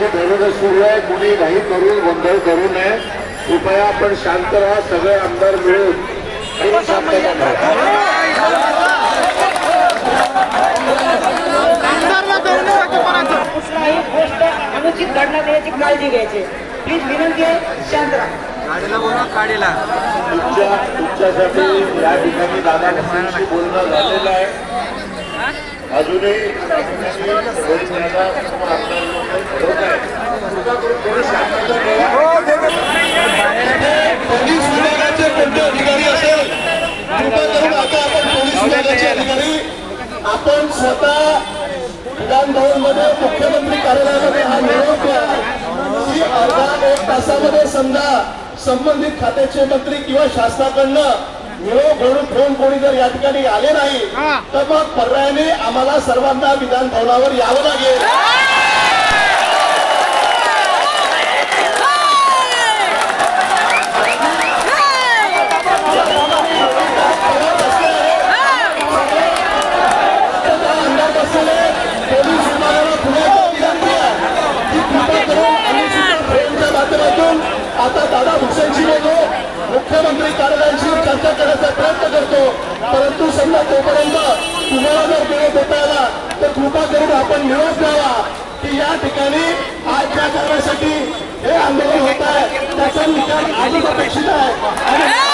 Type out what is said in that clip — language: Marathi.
आंदोलनाची धरणच सुरू आहे. कुणी नाही करू गोंधळ करू नये. कृपया आपण शांत राहा. सगळे आमदार मिळून शांतता कुठलाही गोष्ट अनुचित घडणार याची काळजी घ्यायची. प्लीज विनंती आहे, शांत राहा. तुमच्यासाठी या ठिकाणी दादांशी बोलणं झालेलं आहे. अजूनही पोलीस विभागाचे कोणते अधिकारी असेल कृपा करून आता आपण पोलीस विभागाचे अधिकारी आपण स्वतः विधान भवन मध्ये मुख्यमंत्री कार्यालयामध्ये हा निरोप द्या की अर्धा एक तासामध्ये समजा संबंधित खात्याचे मंत्री किंवा शासनाकडनं निरोप घेऊन ठेवून कोणी जर या ठिकाणी आले नाही तर मग पर्यायाने आम्हाला सर्वांना विधान भवनावर यावं लागेल. आता दादा भुसेंशी बोलतो, मुख्यमंत्री कार्यालयाशी चर्चा करण्याचा प्रयत्न करतो. परंतु समजा तोपर्यंत तुम्हाला जर निरोप देता आला तर कृपा करून आपण निरोप द्यावा की या ठिकाणी आज ज्या कारणासाठी हे आंदोलन होत आहे त्याचा निकाल आजच अपेक्षित आहे.